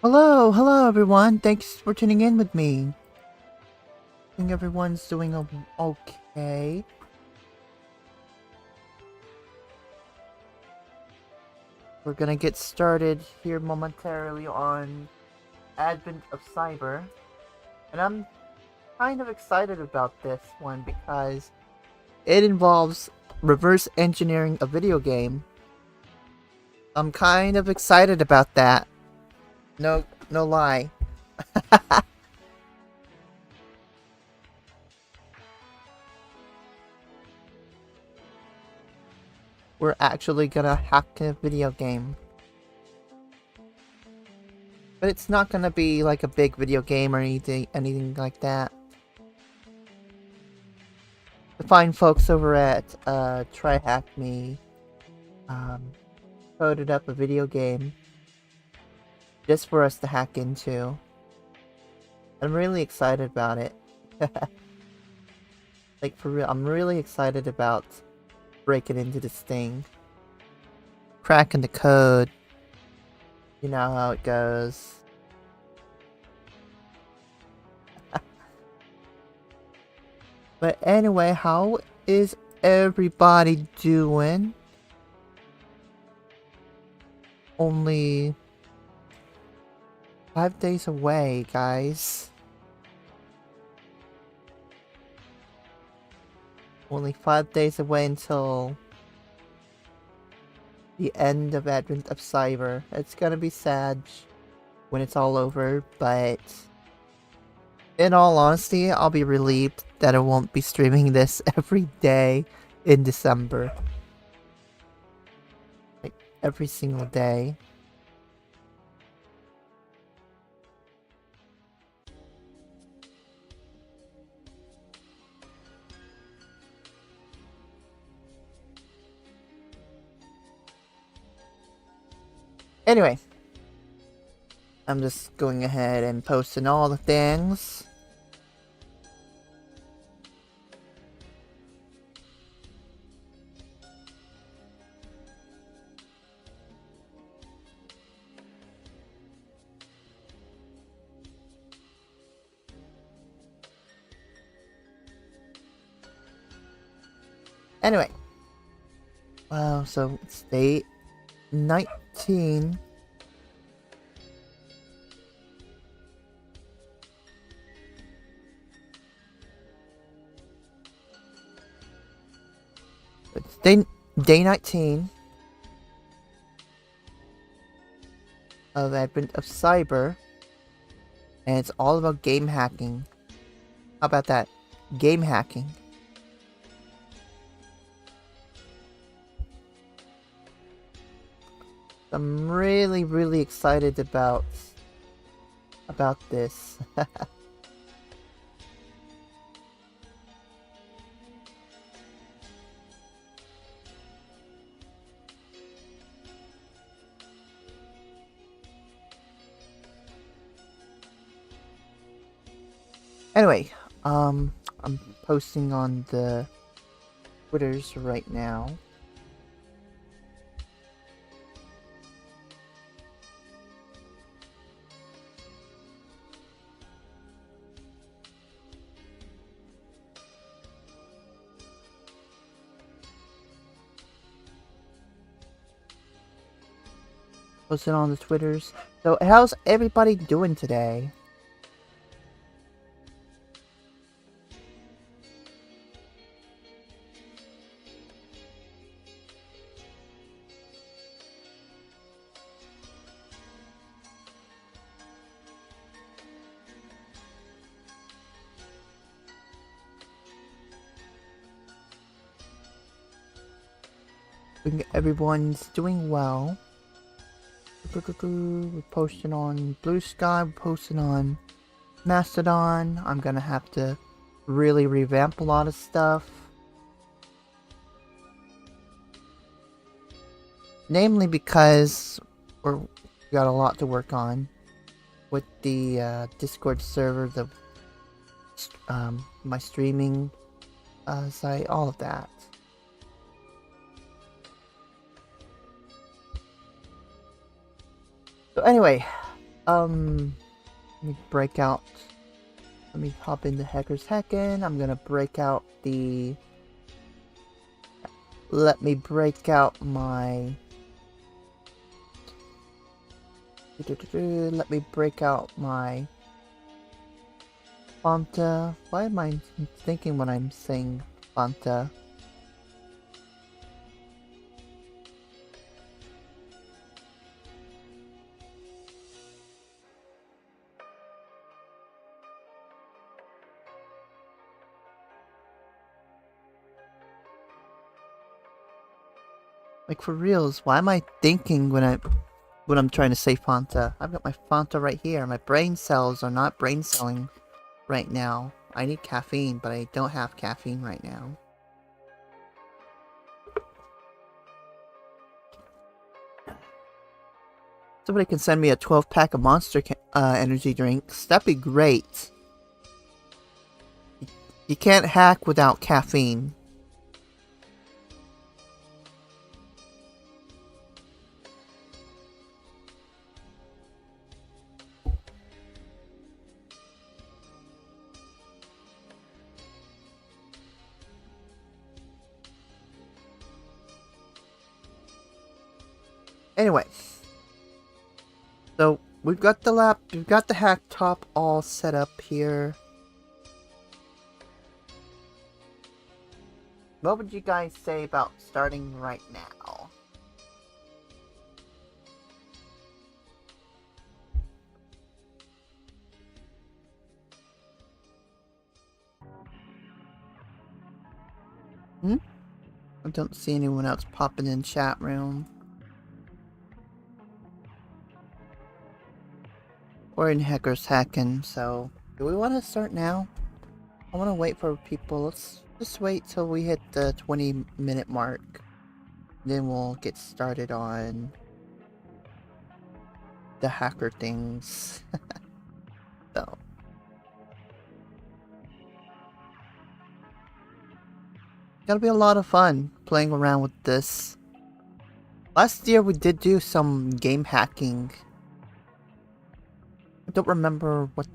Hello everyone. Thanks for tuning in with me. I think everyone's doing okay. We're gonna get started here momentarily on Advent of Cyber. And I'm kind of excited about this one because it involves reverse engineering a video game. I'm kind of excited about that. No lie. We're actually gonna hack a video game. But it's not gonna be like a big video game or anything like that. The fine folks over at TryHackMe coded up a video game just for us to hack into. I'm really excited about it. Like, for real, I'm really excited about breaking into this thing. Cracking the code. You know how it goes. But anyway, how is everybody doing? Only 5 days away, guys. Only 5 days away until the end of Advent of Cyber. It's gonna be sad when it's all over, but in all honesty, I'll be relieved that I won't be streaming this every day in December. Like, every single day. Anyway, I'm just going ahead and posting all the things. Anyway, so it's day 19. It's day 19 of Advent of Cyber, and it's all about game hacking. How about that? Game hacking. I'm really excited about this. Anyway, I'm posting on the Twitters right now. Posting on the Twitters. So, how's everybody doing today? Everyone's doing well. We're posting on Blue Sky, we're posting on Mastodon. I'm gonna have to really revamp a lot of stuff. Namely because we got a lot to work on with the Discord server, my streaming site, all of that. So anyway, Let me break out. Let me hop into Hacker's Hackin'. I'm gonna break out the. Let me break out my. Let me break out my. Fanta. Why am I thinking when I'm saying Fanta? Like for reals, why am I thinking when I'm trying to say Fanta? I've got my Fanta right here. My brain cells are not brain celling right now. I need caffeine, but I don't have caffeine right now. Somebody can send me a 12-pack of Monster energy drinks. That'd be great. You can't hack without caffeine. Anyway, so we've got the hack top all set up here. What would you guys say about starting right now? I don't see anyone else popping in chat room. We're in Hacker's Hackin', so do we want to start now? I want to wait for people. Let's just wait till we hit the 20-minute mark. Then we'll get started on the hacker things. So. Gonna be a lot of fun playing around with this. Last year we did do some game hacking. I don't remember what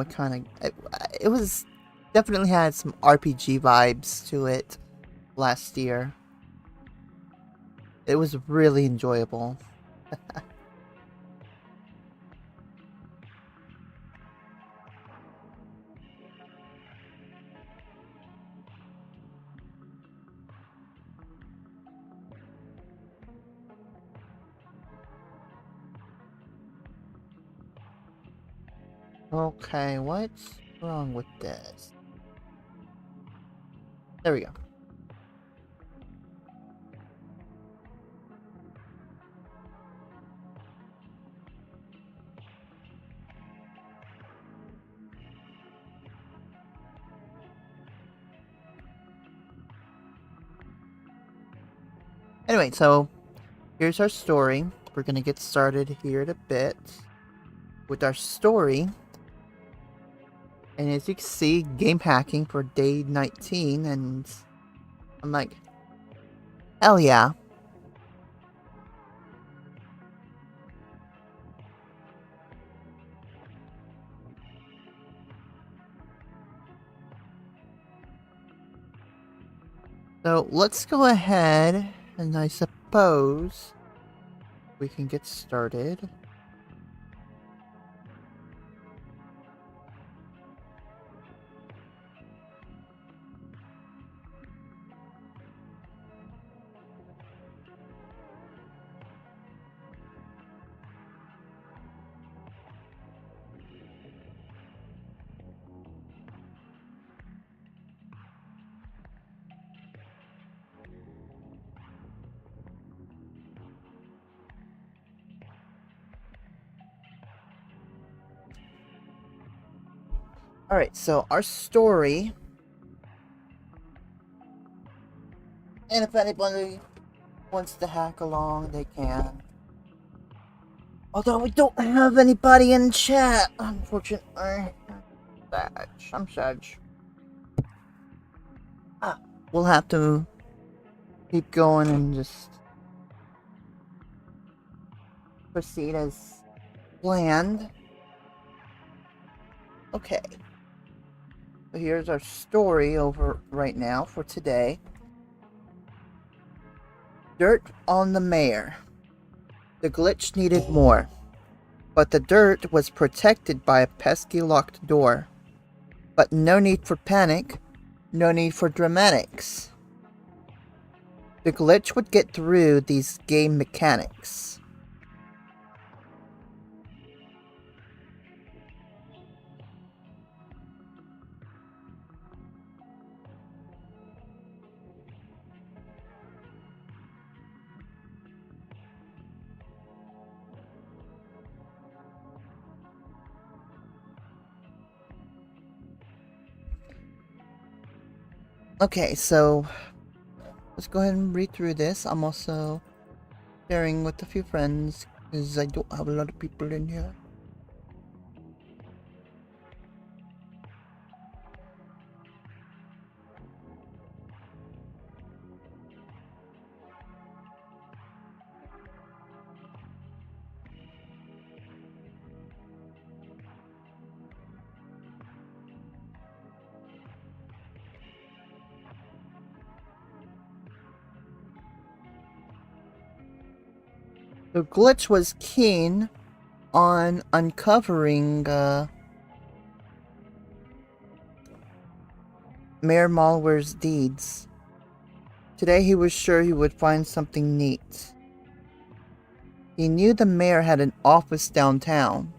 kind of... It was... Definitely had some RPG vibes to it last year. It was really enjoyable. Okay, what's wrong with this? There we go. Anyway, so here's our story. We're gonna get started here in a bit with our story. And as you can see, game hacking for day 19, and I'm like, hell yeah. So let's go ahead, and I suppose we can get started. Alright, so our story, and if anybody wants to hack along, they can. Although we don't have anybody in chat, unfortunately. I'm sad. We'll have to keep going and just proceed as planned. Okay. So here's our story over right now for today. Dirt on the mayor. The glitch needed more, but the dirt was protected by a pesky locked door. But no need for panic, no need for dramatics. The glitch would get through these game mechanics. Okay, so let's go ahead and read through this. I'm also sharing with a few friends because I don't have a lot of people in here. The glitch was keen on uncovering Mayor Malware's deeds. Today he was sure he would find something neat. He knew the mayor had an office downtown.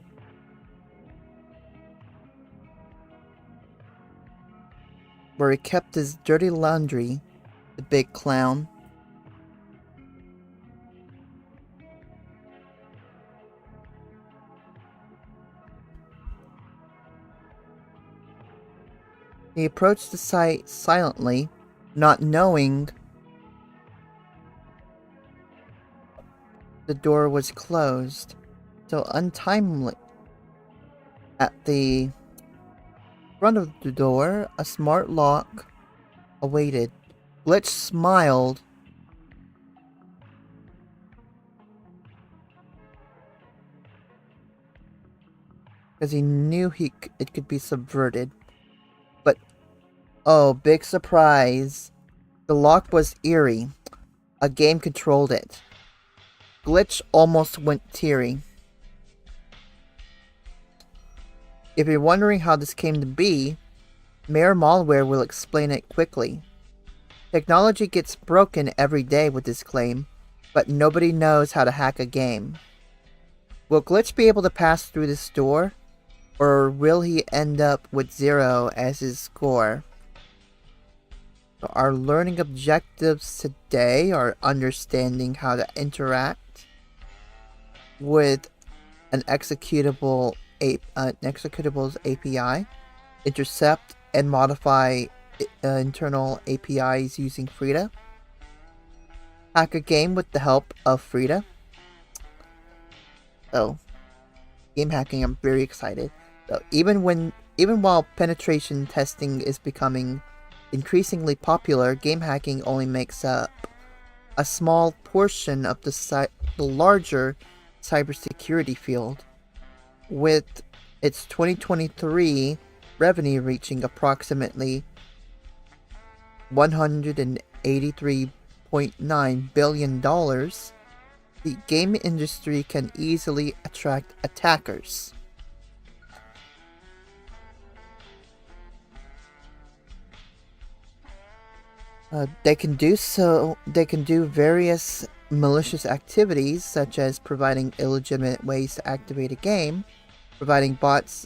Where he kept his dirty laundry, the big clown. He approached the site silently, not knowing the door was closed, so untimely. At the front of the door, a smart lock awaited. Glitch smiled. Because he knew it could be subverted. But, oh, big surprise. The lock was eerie. A game controlled it. Glitch almost went teary. If you're wondering how this came to be, Mayor Malware will explain it quickly. Technology gets broken every day with this claim, but nobody knows how to hack a game. Will Glitch be able to pass through this door? Or will he end up with 0 as his score? So our learning objectives today are understanding how to interact with an executable's API, intercept and modify internal APIs using Frida, hack a game with the help of Frida. So, game hacking, I'm very excited. So even while penetration testing is becoming increasingly popular, game hacking only makes up a small portion of the larger cybersecurity field, with its 2023 revenue reaching approximately $183.9 billion. The game industry can easily attract attackers. They can do various malicious activities, such as providing illegitimate ways to activate a game, providing bots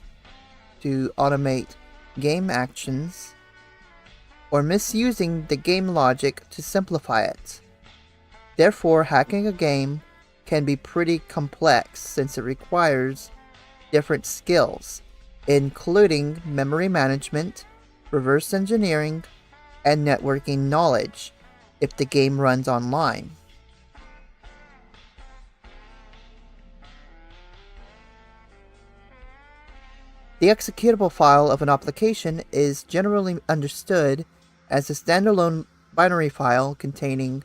to automate game actions, or misusing the game logic to simplify it. Therefore, hacking a game can be pretty complex since it requires different skills, including memory management, reverse engineering, and networking knowledge if the game runs online. The executable file of an application is generally understood as a standalone binary file containing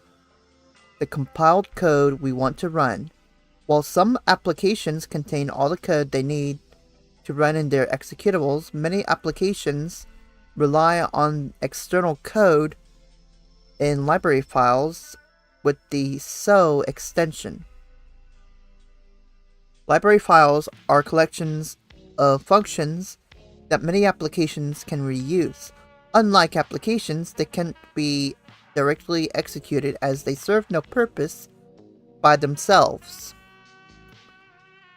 the compiled code we want to run, While some applications contain all the code they need to run in their executables, many applications rely on external code in library files with the SO extension. Library files are collections of functions that many applications can reuse. Unlike applications, they can't be directly executed as they serve no purpose by themselves.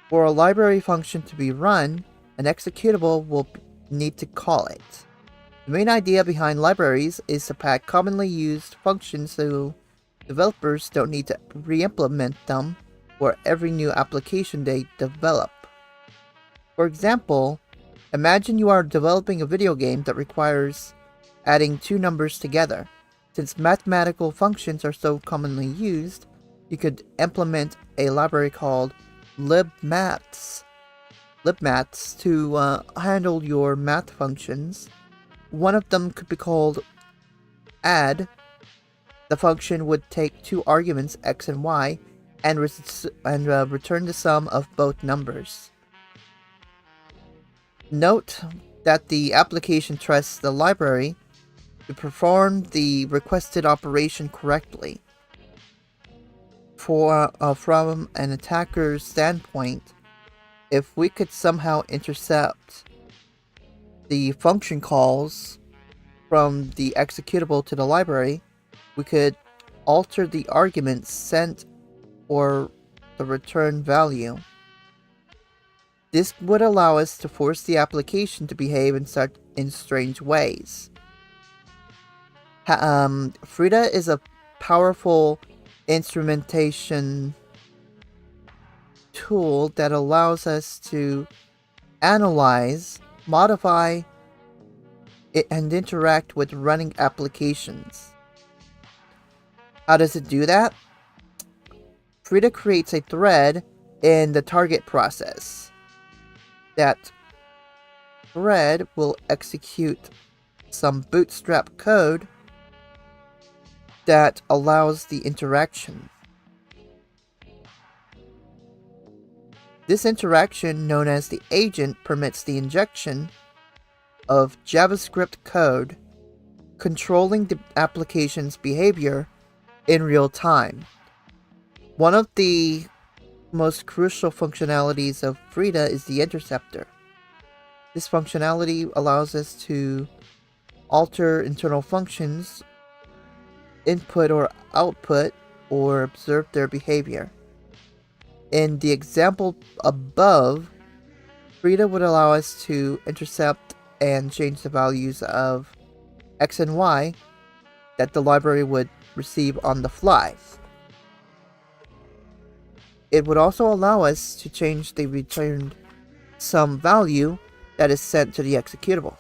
For a library function to be run, an executable will need to call it. The main idea behind libraries is to pack commonly used functions so developers don't need to re-implement them for every new application they develop. For example, imagine you are developing a video game that requires adding two numbers together. Since mathematical functions are so commonly used, you could implement a library called libmaths to handle your math functions. One of them could be called add. The function would take two arguments, x and y, and return the sum of both numbers. Note that the application trusts the library to perform the requested operation correctly. From an attacker's standpoint, if we could somehow intercept the function calls from the executable to the library, we could alter the arguments sent or the return value. This would allow us to force the application to behave in strange ways. Frida is a powerful instrumentation tool that allows us to analyze, modify, and interact with running applications. How does it do that? Frida creates a thread in the target process. That thread will execute some bootstrap code that allows the interaction. This interaction, known as the agent, permits the injection of JavaScript code controlling the application's behavior in real time. One of the most crucial functionalities of Frida is the interceptor. This functionality allows us to alter internal functions, input or output, or observe their behavior. In the example above, Frida would allow us to intercept and change the values of x and y that the library would receive on the fly. It would also allow us to change the returned sum value that is sent to the executable.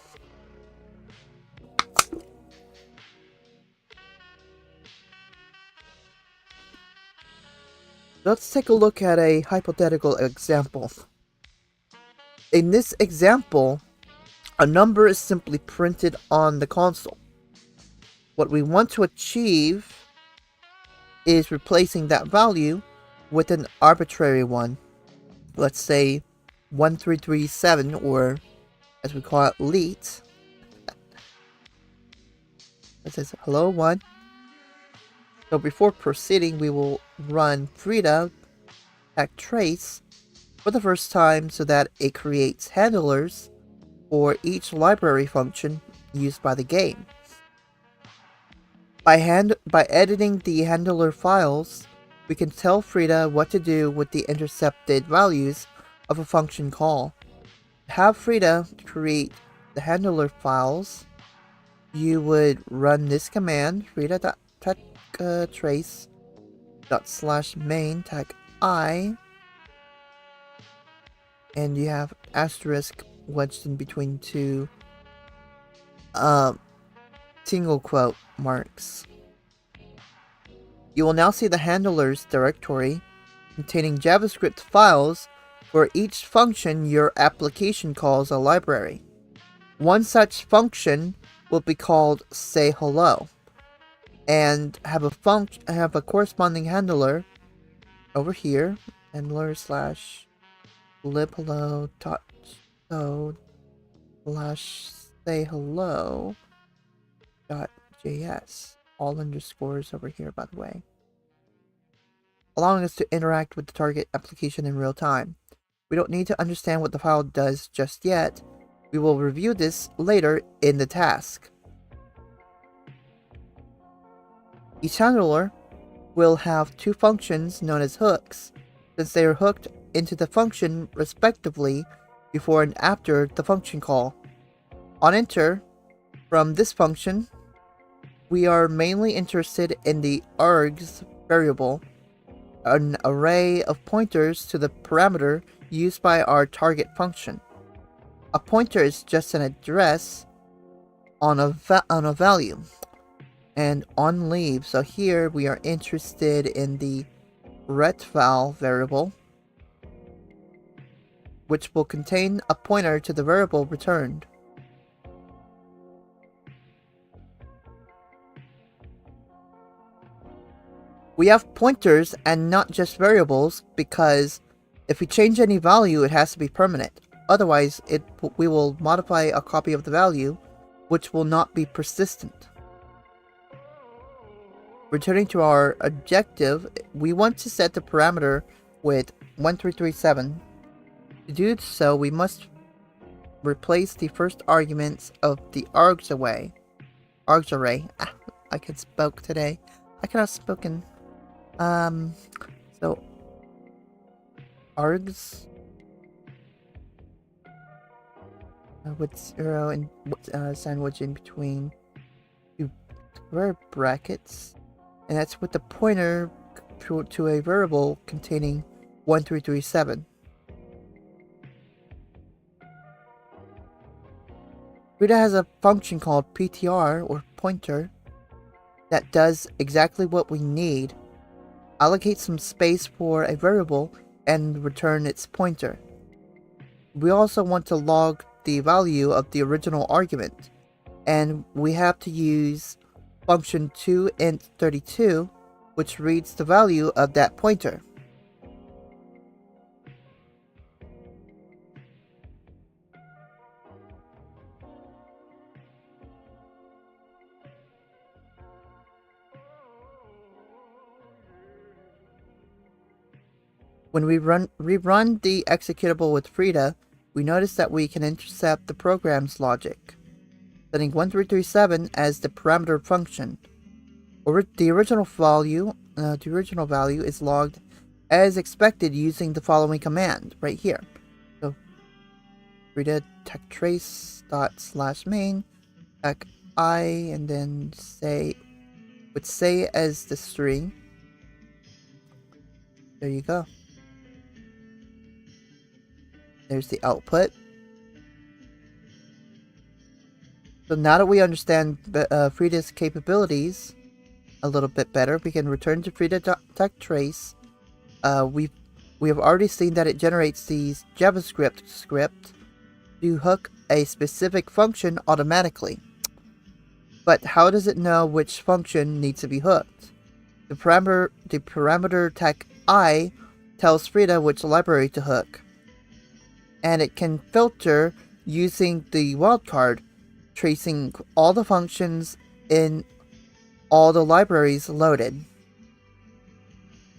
Let's take a look at a hypothetical example. In this example, a number is simply printed on the console. What we want to achieve is replacing that value with an arbitrary one. Let's say 1337, or as we call it, leet. It says hello 1. So before proceeding, we will run Frida hack trace for the first time so that it creates handlers for each library function used by the game. By editing the handler files, we can tell Frida what to do with the intercepted values of a function call. To have Frida create the handler files, you would run this command, frida.trace./main tag I, and you have asterisk wedged in between two single quote marks. You will now see the handlers directory containing JavaScript files for each function your application calls a library. One such function will be called say hello, and have a corresponding handler over here handler slash lib hello dot code slash say hello dot js. All underscores over here, by the way, allowing us to interact with the target application in real time. We don't need to understand what the file does just yet. We will review this later in the task. Each handler will have two functions known as hooks, since they are hooked into the function respectively before and after the function call. On enter from this function, we are mainly interested in the args variable, an array of pointers to the parameter used by our target function. A pointer is just an address on a value. And on leave, so here we are interested in the retval variable, which will contain a pointer to the variable returned. We have pointers and not just variables because if we change any value, it has to be permanent. Otherwise, we will modify a copy of the value, which will not be persistent. Returning to our objective, we want to set the parameter with 1337. To do so, we must replace the first arguments of the args array. I can spoke today. I could have spoken. So args with 0 and sandwich in between two square brackets. And that's with the pointer to a variable containing 1337. Frida has a function called PTR, or pointer, that does exactly what we need. Allocate some space for a variable and return its pointer. We also want to log the value of the original argument, and we have to use function toInt32, which reads the value of that pointer. When we rerun the executable with Frida, we notice that we can intercept the program's logic, setting 1337 as the parameter function. The original value is logged as expected using the following command right here. So Frida techtrace./main tech I, and then say as the string. There you go. There's the output. So now that we understand Frida's capabilities a little bit better, we can return to Frida.techtrace. We have already seen that it generates these JavaScript script to hook a specific function automatically. But how does it know which function needs to be hooked? The parameter tech I tells Frida which library to hook, and it can filter using the wildcard, tracing all the functions in all the libraries loaded.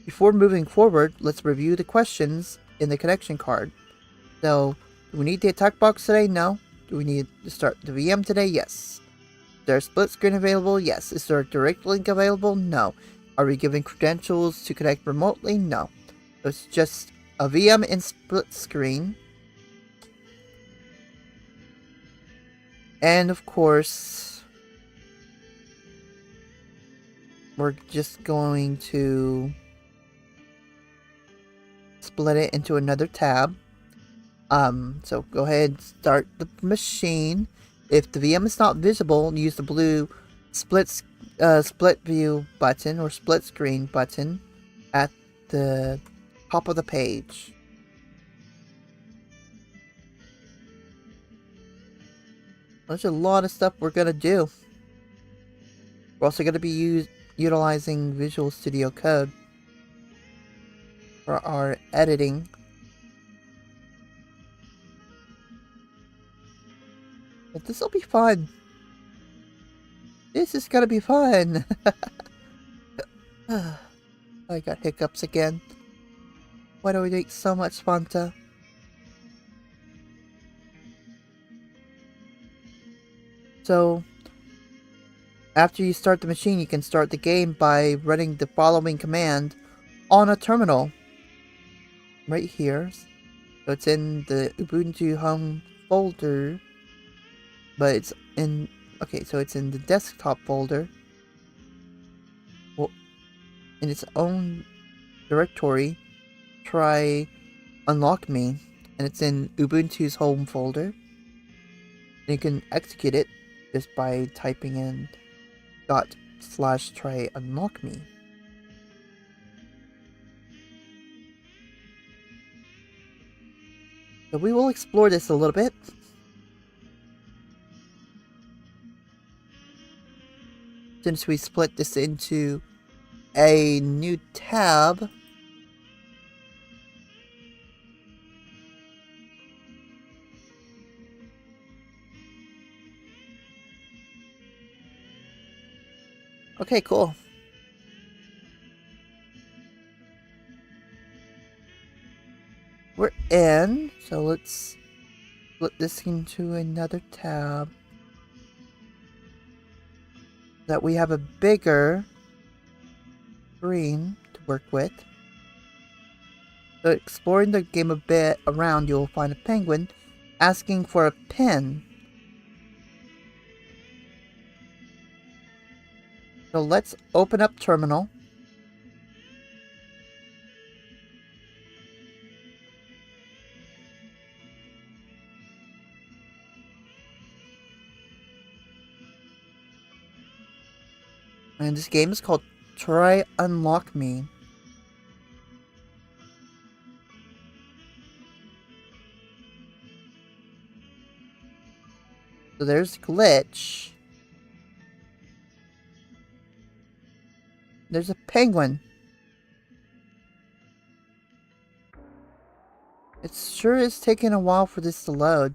Before moving forward, let's review the questions in the connection card. So, do we need the attack box today? No. Do we need to start the VM today? Yes. Is there a split screen available? Yes. Is there a direct link available? No. Are we giving credentials to connect remotely? No. So it's just a VM in split screen. And of course, we're just going to split it into another tab. So go ahead, start the machine. If the VM is not visible, use the blue split view button or split screen button at the top of the page. There's a lot of stuff we're going to do. We're also going to be utilizing Visual Studio Code. for our editing. But this'll be fun. This is gonna be fun. I got hiccups again. Why do we make so much Fanta? So, after you start the machine, you can start the game by running the following command on a terminal. Right here. So it's in the Ubuntu home folder. But it's in... Okay, so it's in the desktop folder. Well, in its own directory. Try unlock me. And it's in Ubuntu's home folder. And you can execute it just by typing in /try unlock me. So we will explore this a little bit. Since we split this into a new tab. Okay, cool. We're in, so let's split this into another tab. That we have a bigger screen to work with. So exploring the game a bit around, you'll find a penguin asking for a pen. So let's open up terminal. And this game is called Try Unlock Me. So there's glitch. There's a penguin. It sure is taking a while for this to load.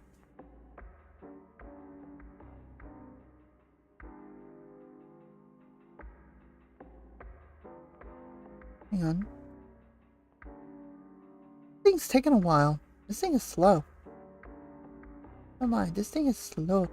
Hang on. This thing's taking a while. This thing is slow. Oh my, this thing is slow.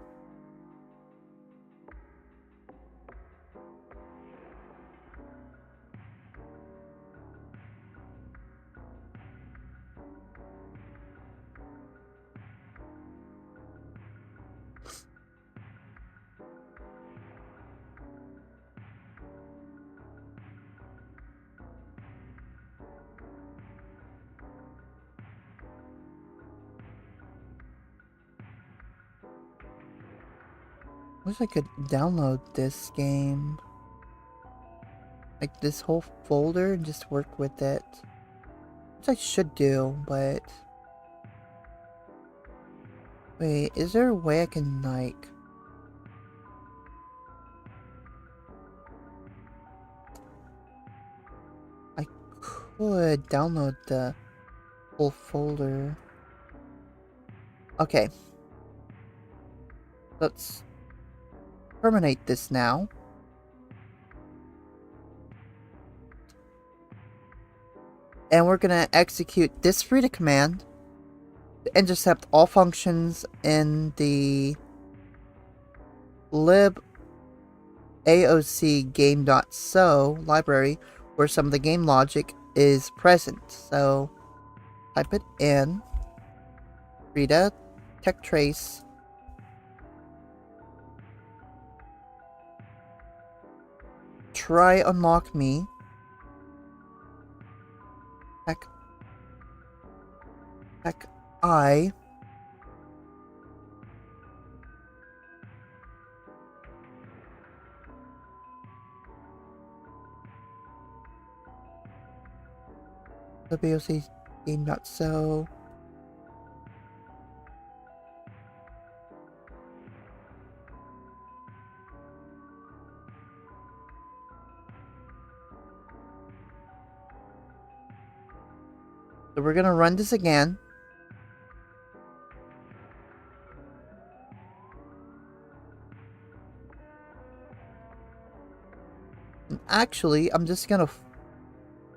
Wish I could download this game. Like this whole folder and just work with it. Which I should do, but... Wait, is there a way I can like... I could download the whole folder. Okay. Let's terminate this now. And we're gonna execute this read command to intercept all functions in the lib aoc game.so library where some of the game logic is present. So type it in, Rita, tech trace, try unlock me, tech I, WOC game.so, we're gonna run this again. And actually, I'm just gonna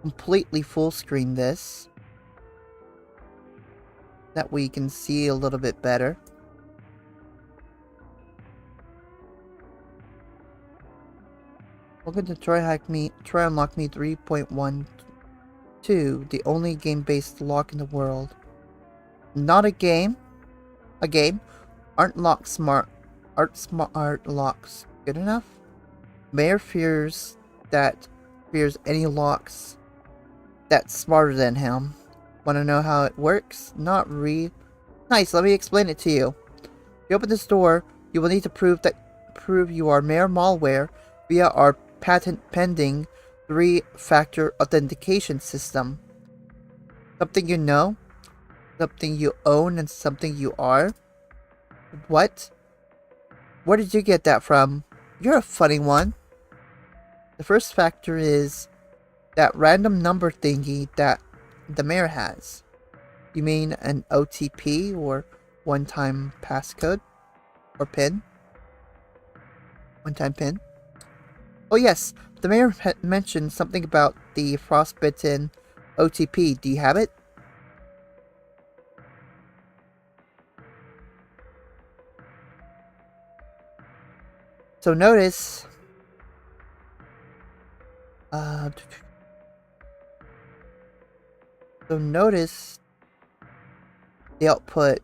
completely full screen this. That way you can see a little bit better. Welcome to TryHackMe, TryUnlockMe 3.12, the only game-based lock in the world. Not a game. A game. Aren't locks good enough? Mayor fears any locks that's smarter than him. Want to know how it works? Not really. Nice, let me explain it to you. You open this door, you will need to prove you are Mayor Malware via our patent-pending 3-factor authentication system. Something you know, something you own, and something you are. What? Where did you get that from? You're a funny one. The first factor is that random number thingy that the mayor has. You mean an OTP or one-time passcode? Or PIN? One-time PIN? Oh yes, the mayor mentioned something about the frostbitten OTP. Do you have it? So notice... the output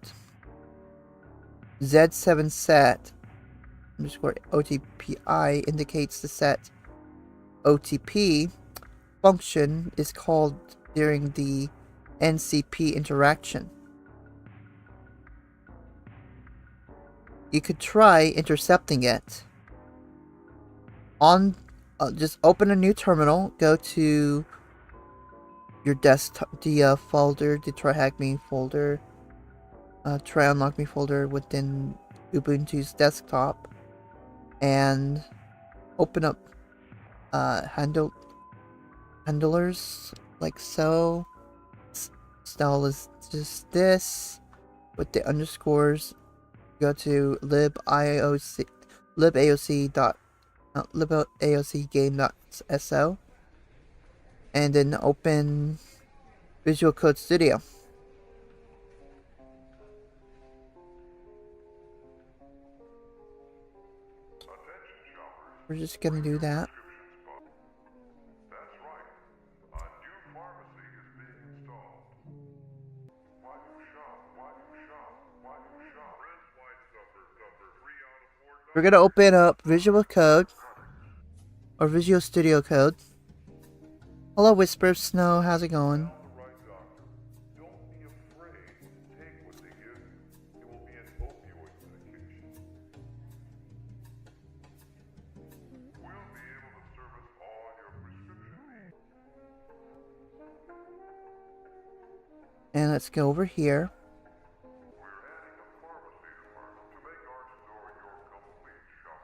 Z7 set underscore OTPI indicates the set OTP function is called during the NCP interaction. You could try intercepting it. Just open a new terminal, go to your desktop, the folder, the TryHackMe folder, TryUnlockMe folder within Ubuntu's desktop, and open up handlers like so. Style is just this with the underscores. Go to libaocgame.so and then open Visual Code Studio. We're just gonna do that. We're gonna open up Visual Code or Visual Studio Code. Hello, Whisper Snow. How's it going? And let's go over here.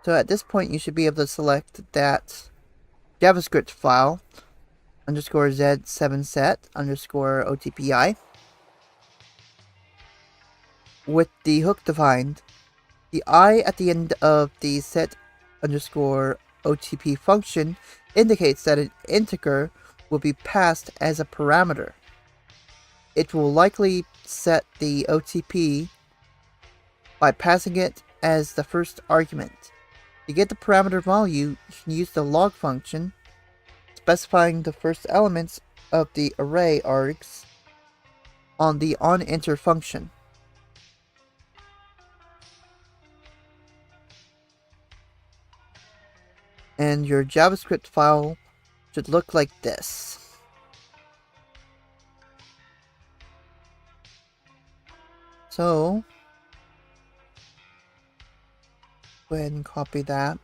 So at this point, you should be able to select that JavaScript file underscore Z7 set underscore OTPI with the hook defined. The I at the end of the set underscore OTP function indicates that an integer will be passed as a parameter. It will likely set the OTP by passing it as the first argument. To get the parameter value, you can use the log function, specifying the first elements of the array args on the onEnter function. And your JavaScript file should look like this. So, go ahead and copy that.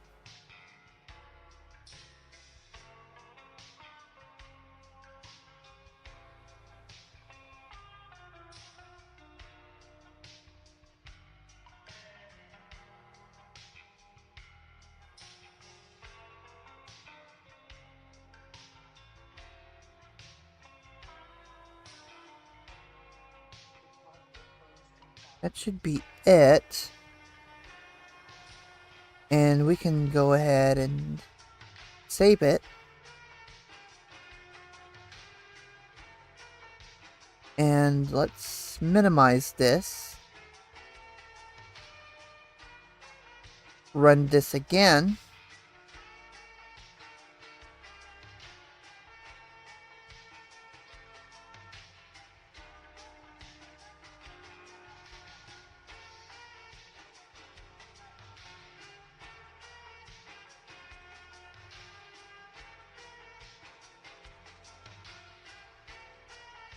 That should be it. And we can go ahead and save it. And let's minimize this. Run this again.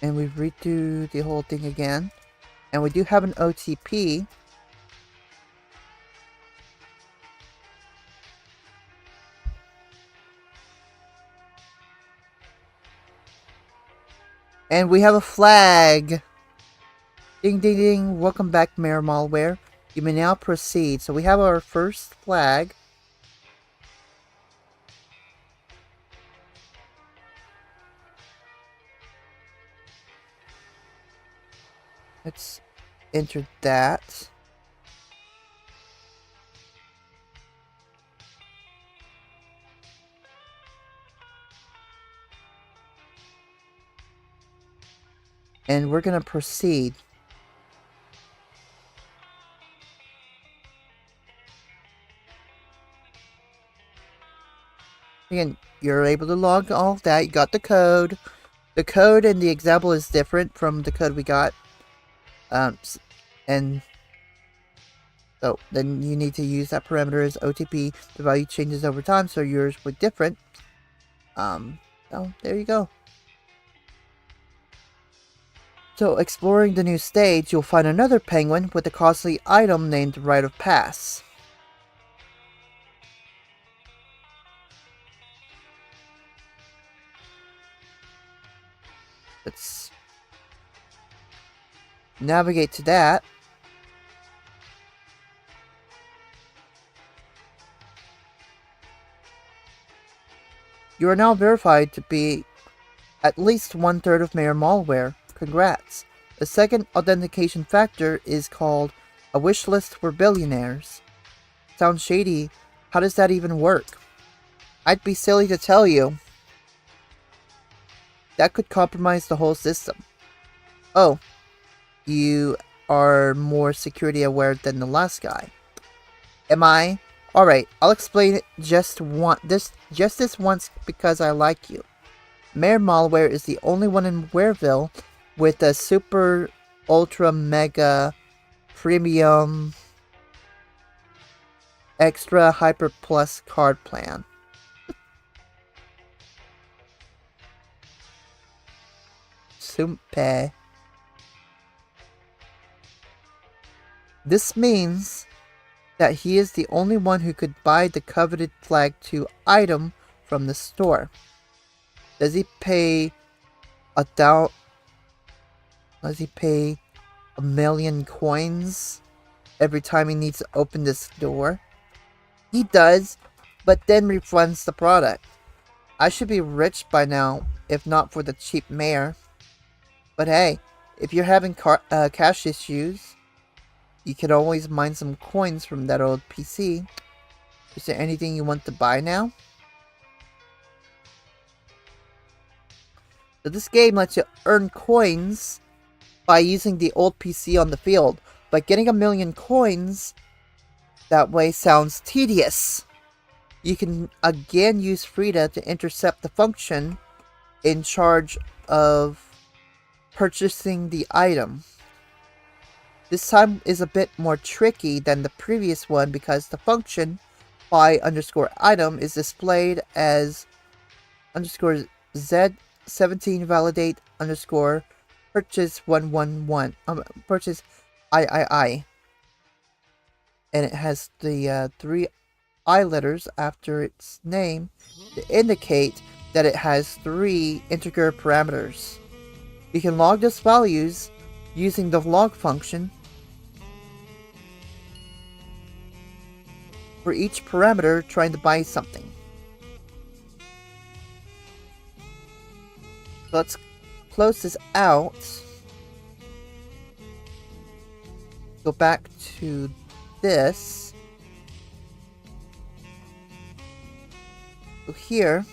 And we redo the whole thing again. And we do have an OTP. And we have a flag. Ding ding ding. Welcome back, Mayor Malware. You may now proceed. So we have our first flag. Let's enter that. And we're going to proceed. Again, you're able to log all of that. You got the code. The code in the example is different from the code we got. And so then you need to use that parameter as OTP. The value changes over time, so yours were different. So there you go. So exploring the new stage, you'll find another penguin with a costly item named Rite of Pass. Let's navigate to that. You are now verified to be at least 1/3 of Mayor Malware. Congrats. The second authentication factor is called a wish list for billionaires. Sounds shady. How does that even work? I'd be silly to tell you. That could compromise the whole system. Oh, you are more security aware than the last guy. Am I? Alright, I'll explain it just this once because I like you. Mayor Malware is the only one in Wareville with a super ultra mega premium extra hyper plus card plan. Sumpe. This means that he is the only one who could buy the coveted Flag 2 item from the store. Does he pay Does he pay 1,000,000 coins every time he needs to open this door? He does, but then refunds the product. I should be rich by now, if not for the cheap mayor. But hey, if you're having cash issues, you can always mine some coins from that old PC. Is there anything you want to buy now? So this game lets you earn coins by using the old PC on the field, but getting 1,000,000 coins that way sounds tedious. You can again use Frida to intercept the function in charge of purchasing the item. This time is a bit more tricky than the previous one because the function buy_item is displayed as _Z17 validate _purchase 111 purchase III, and it has the 3 I letters after its name to indicate that it has 3 integer parameters. You can log those values using the log function for each parameter trying to buy something. Let's close this out. go back to this. Go here.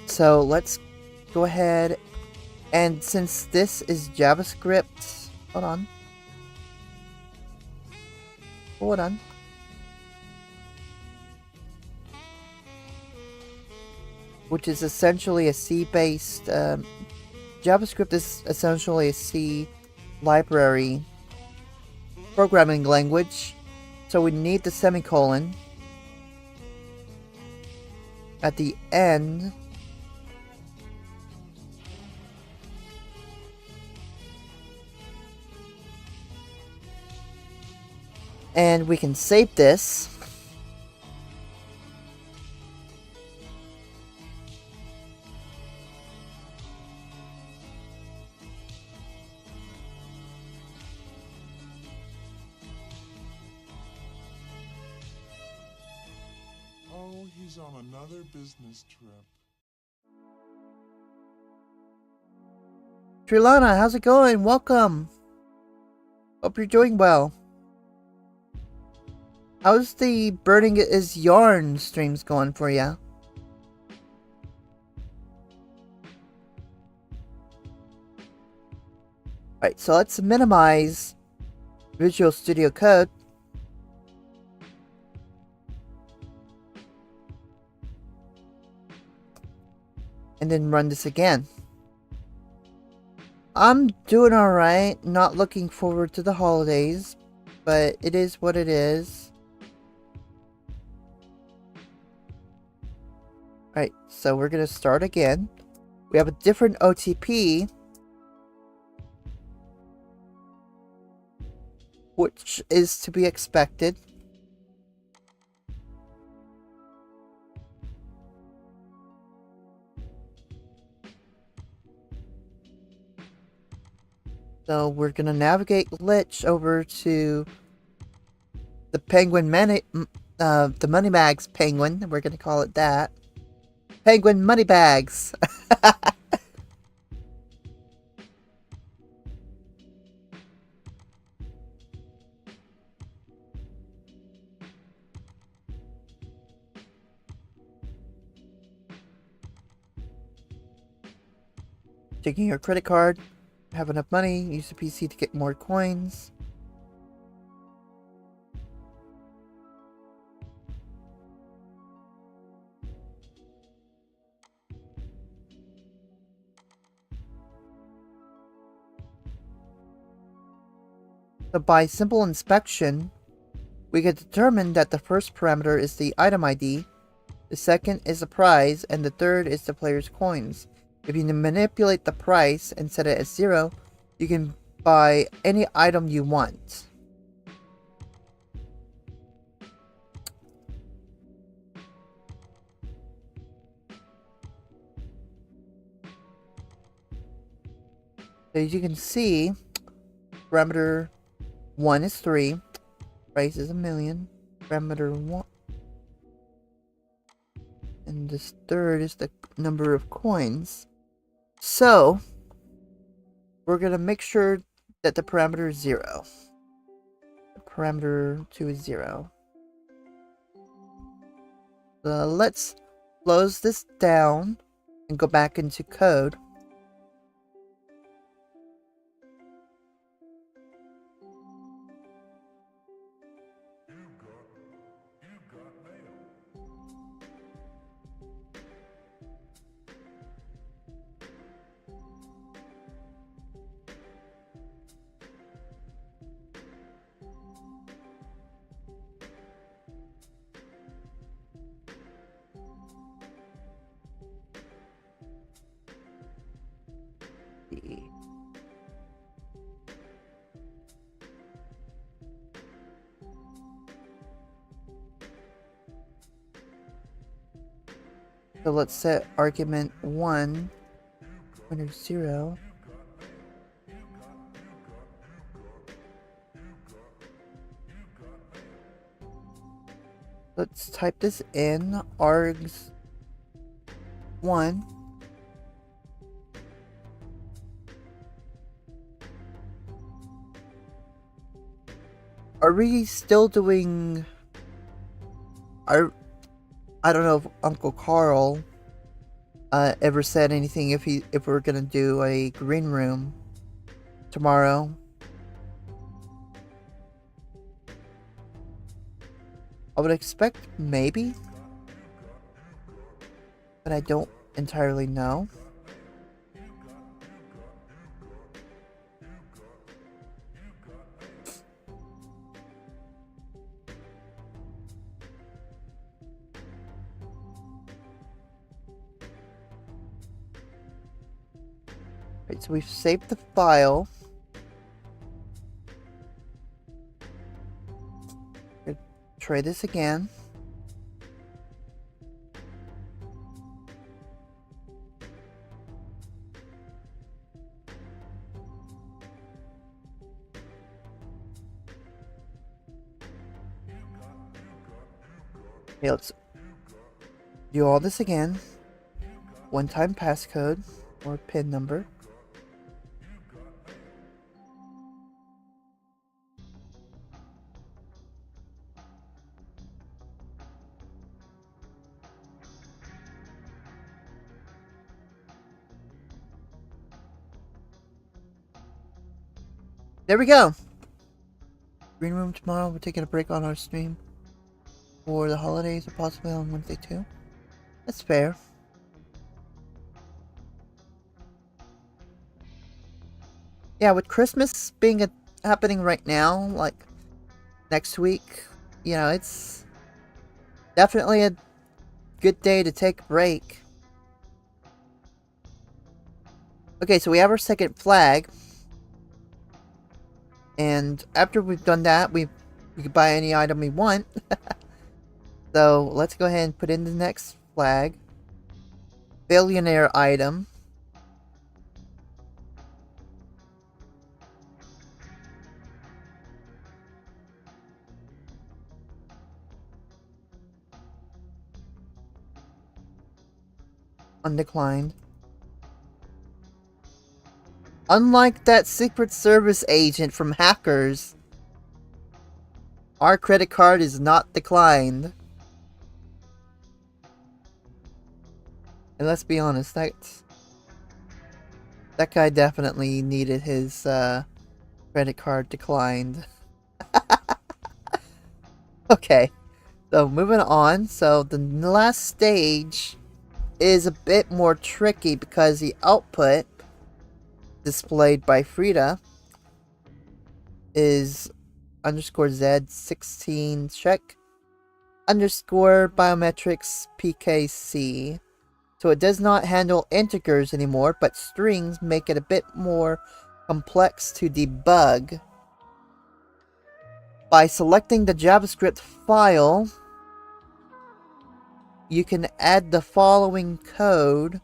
So let's go ahead, and since this is JavaScript, hold on, which is essentially a C-based, JavaScript is essentially a C library programming language, so we need the semicolon at the end. And we can save this. Oh, he's on another business trip. Trilana, how's it going? Welcome. Hope you're doing well. How's the Burning is Yarn streams going for you? Alright, so let's minimize Visual Studio Code. And then run this again. I'm doing alright, not looking forward to the holidays, but it is what it is. Alright, so we're going to start again. We have a different OTP, which is to be expected. So we're going to navigate glitch over to the the Moneybags Penguin. We're going to call it that. Penguin Moneybags. Taking your credit card. Have enough money. Use the PC to get more coins. So by simple inspection, we can determine that the first parameter is the item ID, the second is the price, and the third is the player's coins. If you manipulate the price and set it as 0, you can buy any item you want. So as you can see, parameter 1 is 3, price is 1,000,000, parameter 1, and this third is the number of coins. So we're going to make sure that the parameter is 0. The parameter 2 is 0. So let's close this down and go back into code. So let's set argument 1, pointer 0. Let's type this in. args 1. Are we still doing... I don't know if Uncle Carl ever said anything if we're gonna do a green room tomorrow. I would expect maybe, but I don't entirely know. Right, so we've saved the file. Try this again. Okay, let's do all this again. One-time passcode or PIN number. There we go. Green room tomorrow. We're taking a break on our stream for the holidays, or possibly on Wednesday too. That's fair. Yeah, with Christmas being happening right now, like next week, you know, it's definitely a good day to take a break. Okay, so we have our second flag. And after we've done that, we can buy any item we want. So let's go ahead and put in the next flag. Billionaire item. Undeclined. Unlike that Secret Service agent from Hackers, our credit card is not declined. And let's be honest, that guy definitely needed his credit card declined. Okay, so moving on. So the last stage is a bit more tricky because the output displayed by Frida is _Z16 check _biometrics PKC. So it does not handle integers anymore, but strings make it a bit more complex to debug. By selecting the JavaScript file, you can add the following code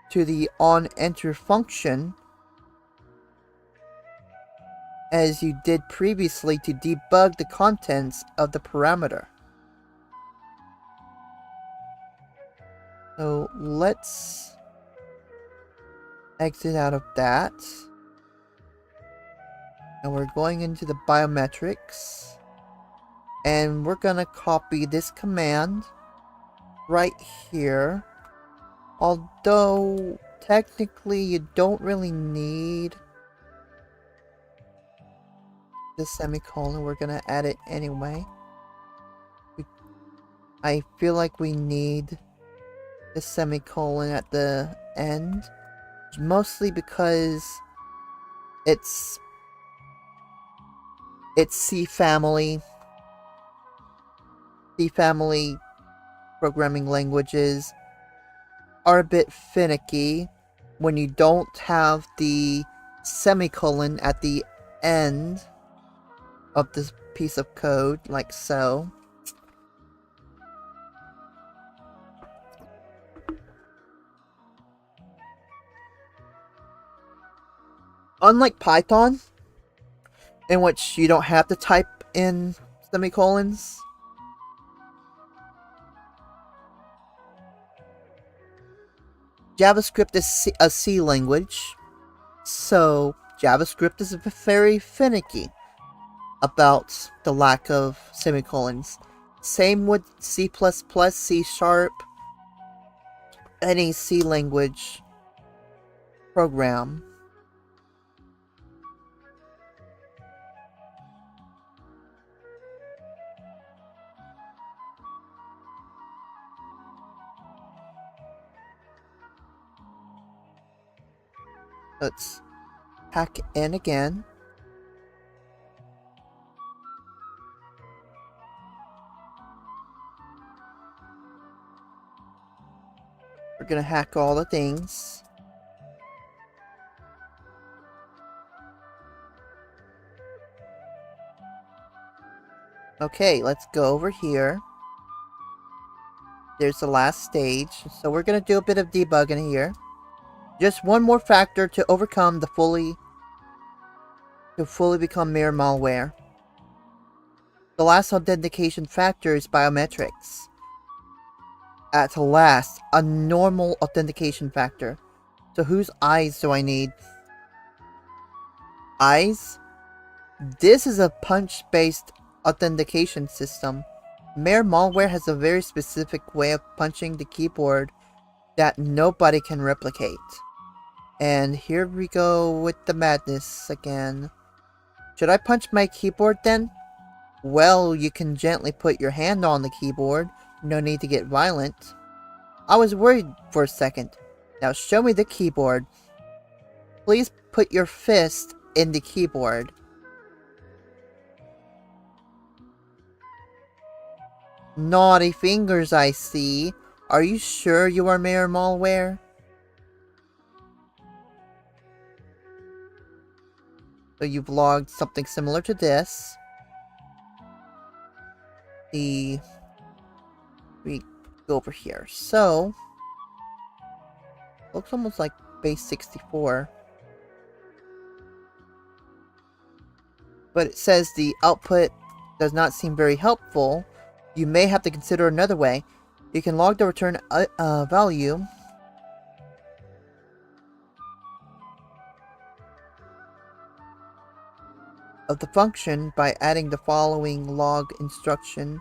to the onEnter function as you did previously to debug the contents of the parameter. So let's exit out of that. And we're going into the biometrics. And we're gonna copy this command right here. Although, technically, you don't really need the semicolon. We're gonna add it anyway. I feel like we need the semicolon at the end. Mostly because it's C family. C family programming languages are a bit finicky when you don't have the semicolon at the end of this piece of code, like so. Unlike Python, in which you don't have to type in semicolons, JavaScript is a C language, so JavaScript is very finicky about the lack of semicolons. Same with C++, C#, any C language program. Let's hack in again. We're gonna hack all the things. Okay, let's go over here. There's the last stage. So we're gonna do a bit of debugging here. Just one more factor to overcome the fully become mere malware. The last authentication factor is biometrics. At last, a normal authentication factor. So whose eyes do I need? Eyes? This is a punch-based authentication system. Mere malware has a very specific way of punching the keyboard that nobody can replicate. And here we go with the madness again. Should I punch my keyboard then? Well, you can gently put your hand on the keyboard. No need to get violent. I was worried for a second. Now show me the keyboard. Please put your fist in the keyboard. Naughty fingers, I see. Are you sure you are mere malware? So you've logged something similar to this. We go over here. So looks almost like base 64. But it says the output does not seem very helpful. You may have to consider another way. You can log the return value of the function by adding the following log instruction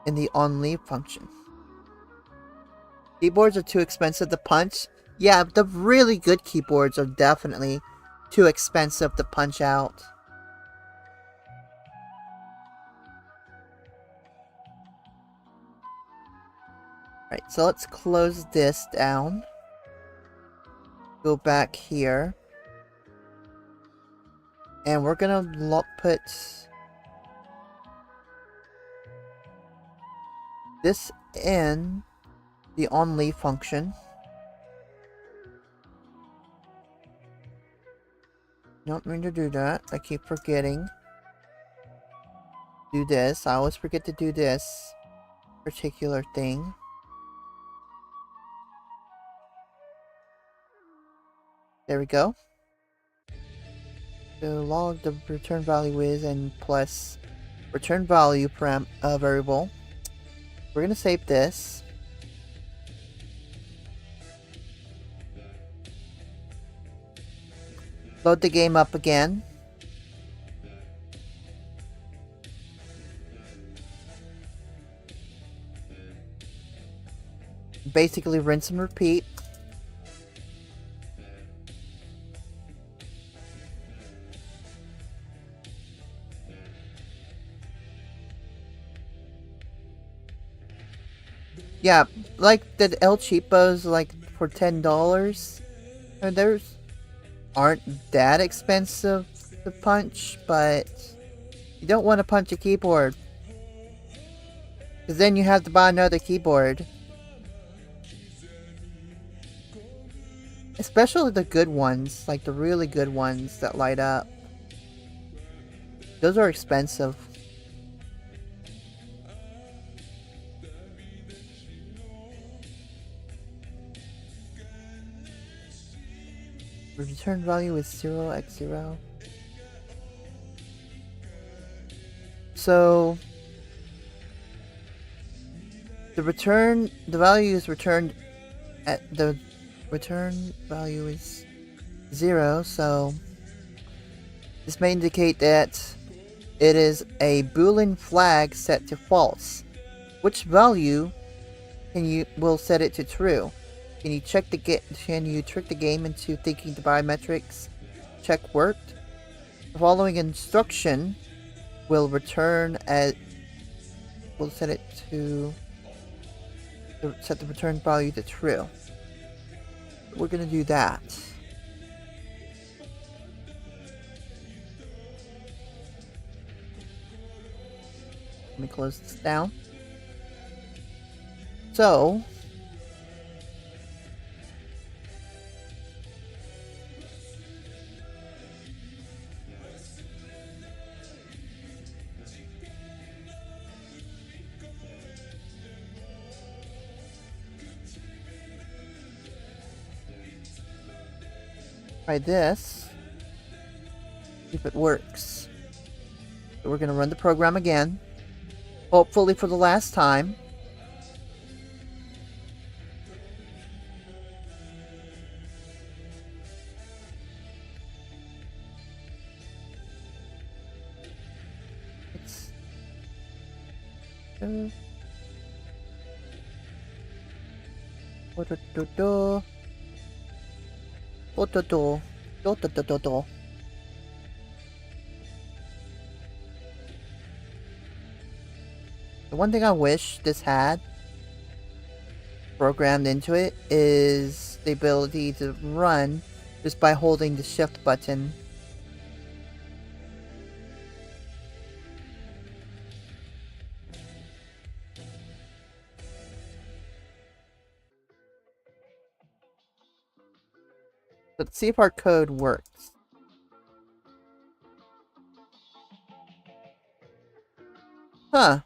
in the onLeave function. Keyboards are too expensive to punch. Yeah, the really good keyboards are definitely too expensive to punch out. Alright, so let's close this down. Go back here. And we're gonna put this in the onLeave function. Don't mean to do that. I keep forgetting. Do this. I always forget to do this particular thing. There we go. So log the return value is and plus return value variable. We're gonna save this. Load the game up again. Basically rinse and repeat. Yeah, like the El Cheapos, like for $10. And there's aren't that expensive to punch, but you don't want to punch a keyboard, because then you have to buy another keyboard. Especially the good ones, like the really good ones that light up. Those are expensive. Return value is 0x0. So the value is returned at the return value is 0, so this may indicate that it is a Boolean flag set to false. Which value will set it to true? Can you trick the game into thinking the biometrics check worked? The following instruction will set it to set the return value to true. We're gonna do that. Let me close this down. So try this. See if it works. So we're gonna run the program again. Hopefully for the last time. It's The one thing I wish this had programmed into it is the ability to run just by holding the shift button. Let's see if our code works. Huh.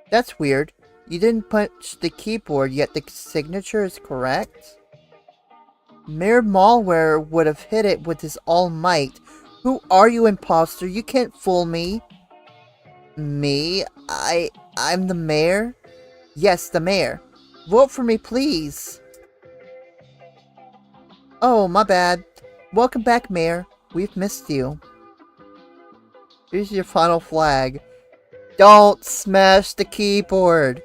That's weird. You didn't punch the keyboard, yet the signature is correct? Mere malware would have hit it with his all might. Who are you, imposter? You can't fool me. Me? I'm the mayor? Yes, the mayor. Vote for me, please. Oh, my bad. Welcome back, Mayor. We've missed you. Here's your final flag. Don't smash the keyboard.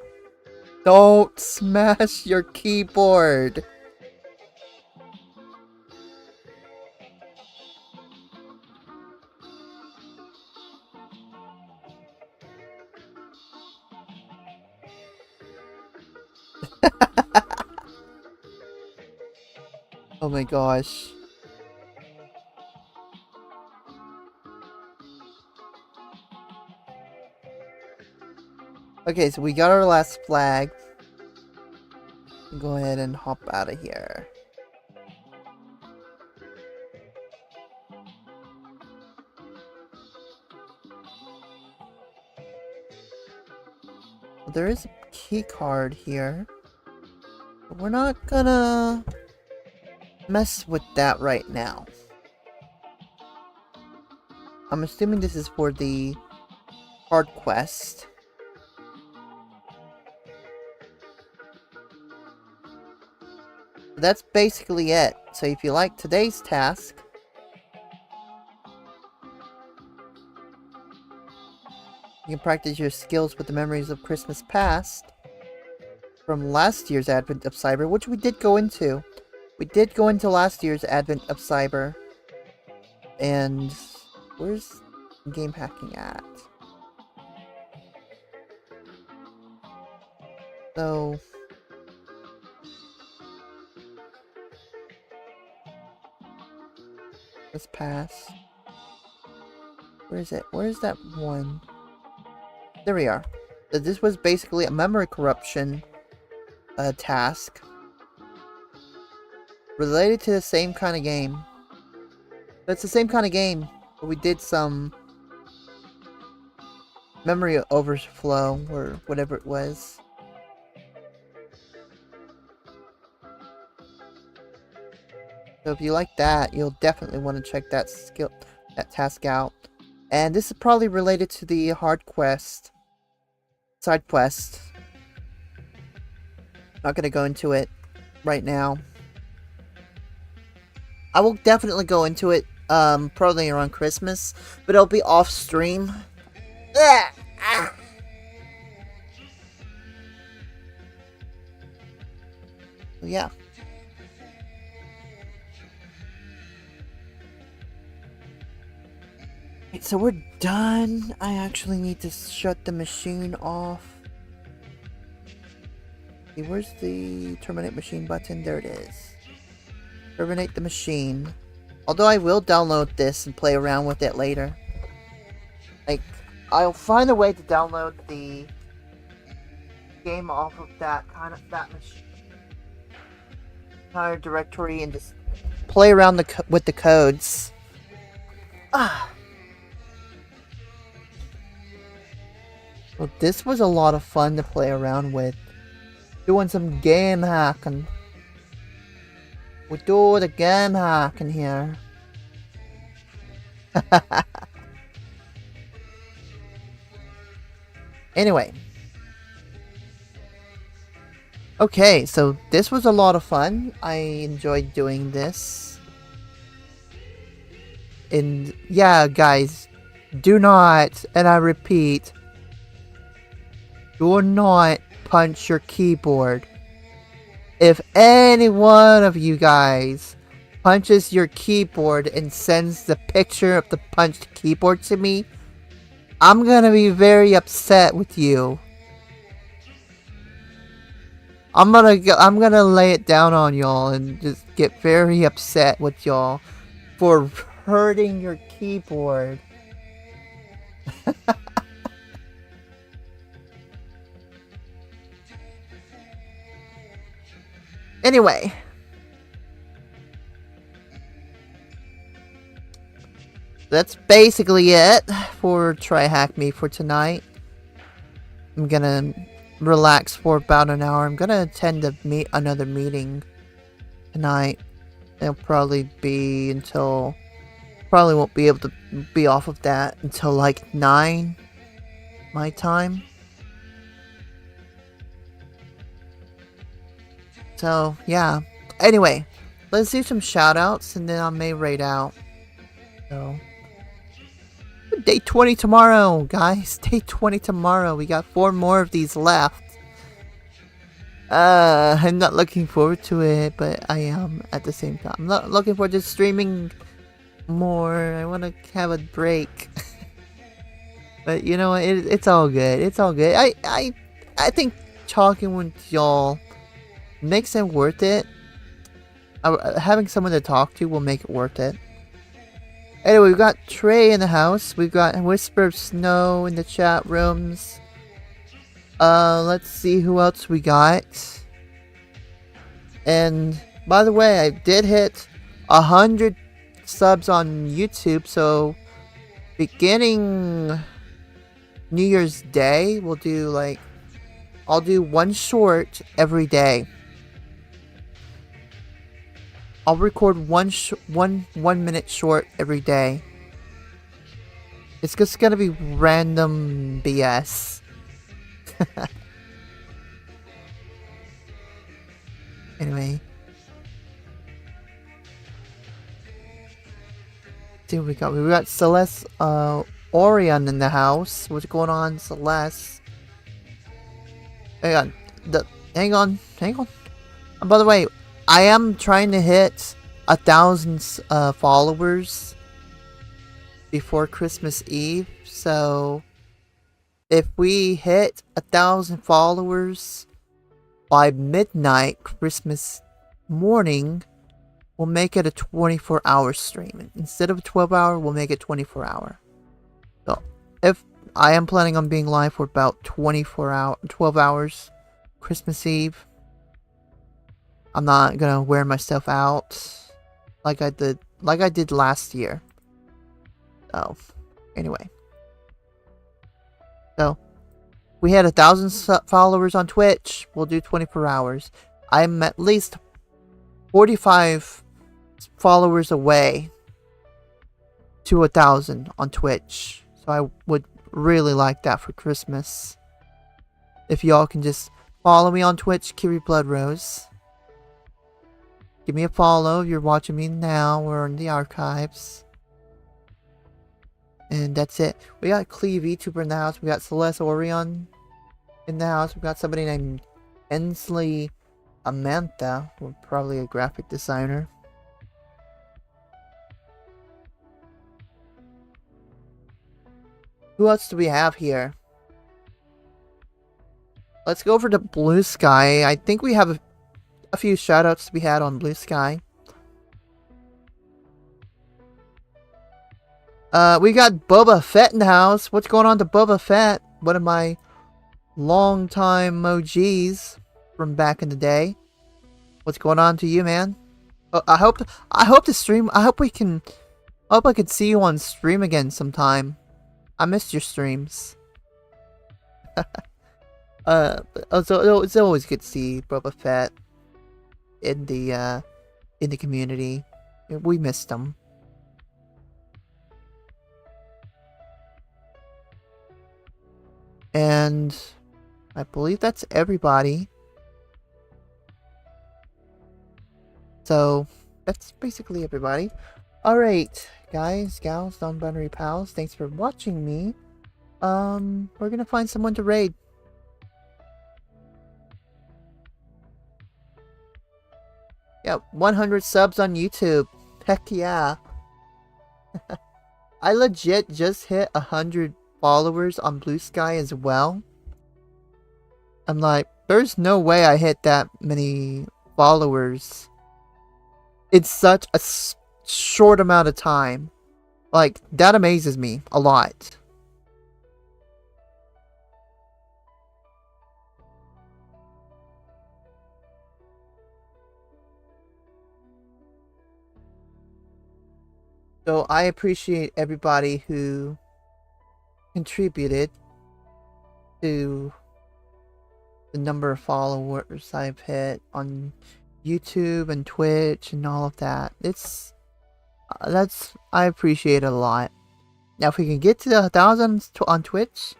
Don't smash your keyboard. Oh my gosh. Okay, so we got our last flag. Go ahead and hop out of here. There is a key card here, but we're not gonna mess with that right now. I'm assuming this is for the hard quest. That's basically it. So if you like today's task, you can practice your skills with the memories of Christmas past from last year's Advent of Cyber, which we did go into. We did go into last year's Advent of Cyber. And where's game hacking at? So let's pass. Where is it? Where is that one? There we are. This was basically a memory corruption task related to the same kind of game. But it's the same kind of game, but we did some memory overflow or whatever it was. So if you like that, you'll definitely want to check that task out. And this is probably related to the hard quest, side quest. Not gonna go into it. right now. I will definitely go into it probably around Christmas, but it'll be off stream. Yeah. So we're done. I actually need to shut the machine off. Okay, where's the terminate machine button? There it is. Terminate the machine. Although I will download this and play around with it later. Like, I'll find a way to download the game off of that machine. Entire directory and just play around with the codes. Well, this was a lot of fun to play around with. Doing some game hacking. We do the game hacking here. Anyway. Okay, so this was a lot of fun. I enjoyed doing this. And yeah, guys, do not, and I repeat, do not punch your keyboard. If any one of you guys punches your keyboard and sends the picture of the punched keyboard to me, I'm gonna be very upset with you. I'm gonna lay it down on y'all and just get very upset with y'all for hurting your keyboard. Anyway. That's basically it for TryHackMe for tonight. I'm gonna relax for about an hour. I'm gonna attend another meeting tonight. It'll probably be until... Probably won't be able to be off of that until like 9 my time. So, yeah. Anyway, let's do some shoutouts and then I may raid out. So, day 20 tomorrow, guys. Day 20 tomorrow. We got 4 more of these left. I'm not looking forward to it, but I am at the same time. I'm not looking forward to streaming more. I want to have a break. But you know what? It's all good. It's all good. I think talking with y'all makes it worth it. Having someone to talk to will make it worth it. Anyway, we've got Trey in the house. We've got Whisper of Snow in the chat rooms. Let's see who else we got. And by the way, I did hit 100 subs on YouTube, so beginning New Year's Day, we'll do like, I'll do one short every day. I'll record one minute short every day. It's just gonna be random BS. Anyway. See what we got. We got Celeste Orion in the house. What's going on, Celeste? Hang on. And by the way, I am trying to hit 1,000 followers before Christmas Eve. So if we hit 1,000 followers by midnight Christmas morning, we'll make it a 24-hour stream. Instead of a 12-hour, we'll make it 24-hour. So if I am planning on being live for about 12 hours Christmas Eve. I'm not gonna wear myself out like I did last year. So anyway. So we had 1,000 followers on Twitch. We'll do 24 hours. I'm at least 45 followers away to 1,000 on Twitch. So I would really like that for Christmas. If y'all can just follow me on Twitch, Kiri Bloodrose. Give me a follow if you're watching me now. We're in the archives. And that's it. We got PNGTuber in the house. We got Celeste Orion in the house. We got somebody named Ensley Amantha. We're probably a graphic designer. Who else do we have here? Let's go over to Blue Sky. I think we have a few shoutouts to be had on Blue Sky. We got Boba Fett in the house. What's going on to Boba Fett? One of my longtime OGs from back in the day. What's going on to you, man? I hope to stream. I hope I can see you on stream again sometime. I missed your streams. It's always good to see Boba Fett in the community. We missed him. And I believe that's everybody. So that's basically everybody. Alright, guys, gals, non-binary pals, thanks for watching me. We're gonna find someone to raid. Yeah, 100 subs on YouTube. Heck yeah. I legit just hit 100 followers on Blue Sky as well. I'm like, there's no way I hit that many followers. It's such a short amount of time. Like, that amazes me a lot. So I appreciate everybody who contributed to the number of followers I've hit on YouTube and Twitch and all of that. I appreciate it a lot. Now if we can get to 1,000 on Twitch,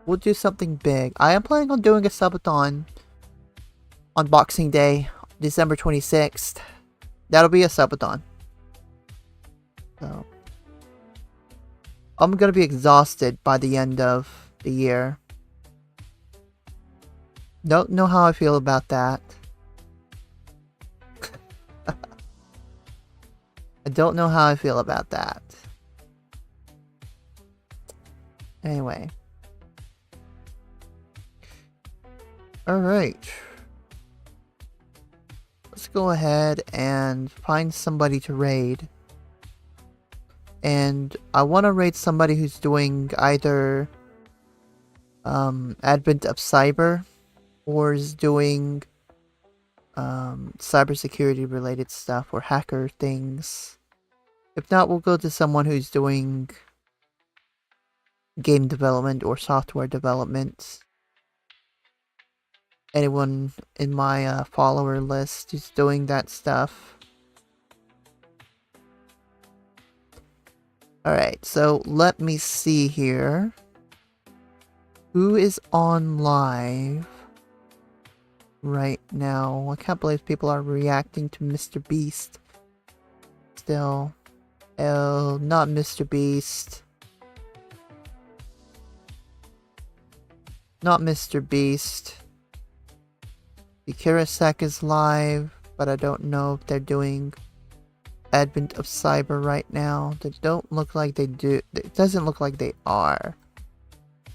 we'll do something big. I am planning on doing a subathon on Boxing Day, December 26th. That'll be a subathon. So I'm gonna be exhausted by the end of the year. Don't know how I feel about that. I don't know how I feel about that. Anyway. Alright. Let's go ahead and find somebody to raid. And I want to raid somebody who's doing either Advent of Cyber or is doing cybersecurity related stuff or hacker things. If not, we'll go to someone who's doing game development or software development. Anyone in my follower list who's doing that stuff. Alright, so let me see here. Who is on live right now? I can't believe people are reacting to Mr. Beast. Still. Oh, not Mr. Beast. Not Mr. Beast. The Kirasek is live, but I don't know if they're doing Advent of Cyber right now. They don't look like they do. It doesn't look like they are.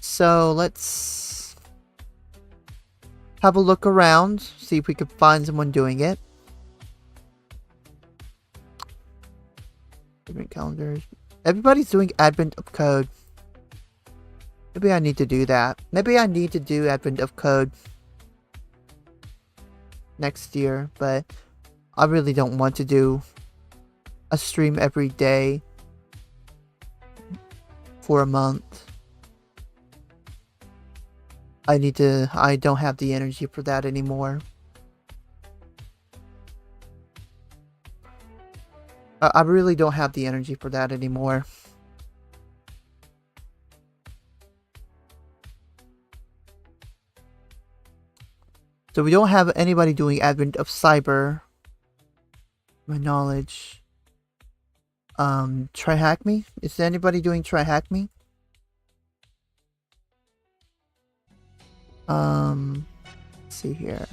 So let's have a look around, see if we can find someone doing it. Different calendars. Everybody's doing Advent of Code. Maybe I need to do that. Maybe I need to do Advent of Code next year, but I really don't want to do a stream every day for a month. I don't have the energy for that anymore. I really don't have the energy for that anymore. So we don't have anybody doing Advent of Cyber my knowledge. TryHackMe? Is anybody doing TryHackMe? Let's see here.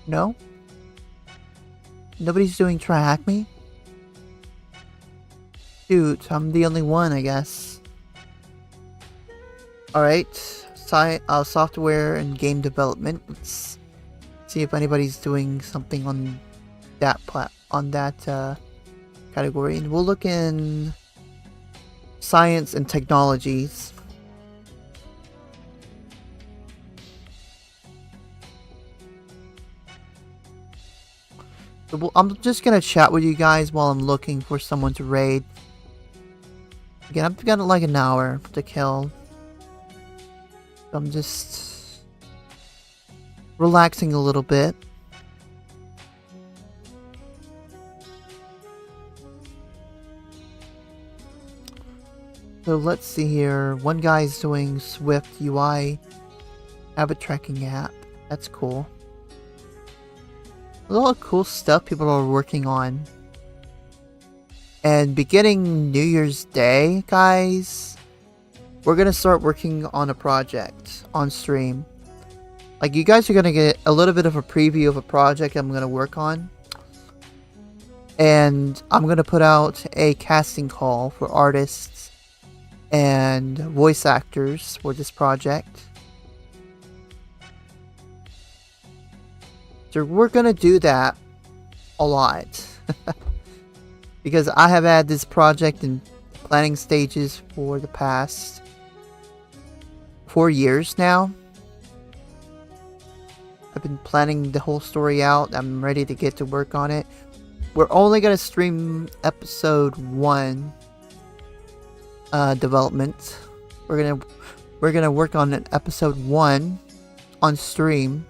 No? Nobody's doing TryHackMe? Shoot, I'm the only one, I guess. Alright, software and game development. Let's see if anybody's doing something on that category. And we'll look in science and technologies. So I'm just gonna chat with you guys while I'm looking for someone to raid. Again, I've got like an hour to kill. So I'm just relaxing a little bit. So let's see here. One guy's doing Swift UI habit tracking app. That's cool. A lot of cool stuff people are working on. And beginning New Year's Day, guys, we're gonna start working on a project on stream. Like, you guys are gonna get a little bit of a preview of a project I'm gonna work on. And I'm gonna put out a casting call for artists and voice actors for this project. So we're gonna do that a lot. Because I have had this project in planning stages for the past 4 years now. I've been planning the whole story out. I'm ready to get to work on it. We're only gonna stream episode 1 development. We're gonna work on an episode 1 on stream.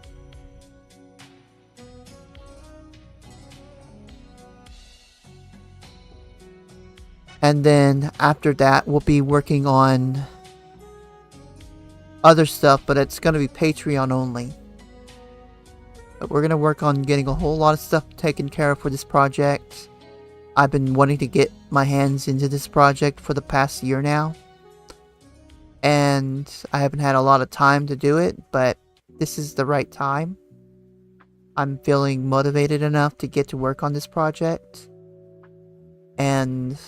And then after that, we'll be working on other stuff, but it's going to be Patreon only. But we're going to work on getting a whole lot of stuff taken care of for this project. I've been wanting to get my hands into this project for the past year now. And I haven't had a lot of time to do it, but this is the right time. I'm feeling motivated enough to get to work on this project. And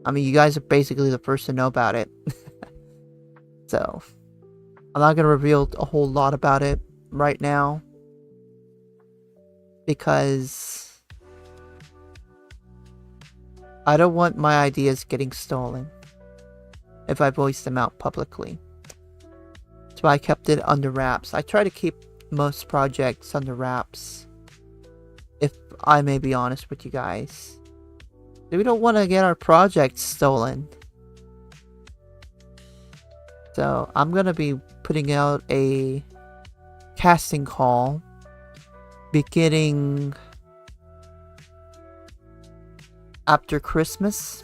I mean, you guys are basically the first to know about it. So, I'm not going to reveal a whole lot about it right now. Because I don't want my ideas getting stolen if I voice them out publicly. That's why I kept it under wraps. I try to keep most projects under wraps, if I may be honest with you guys. We don't want to get our projects stolen. So I'm going to be putting out a casting call beginning after Christmas.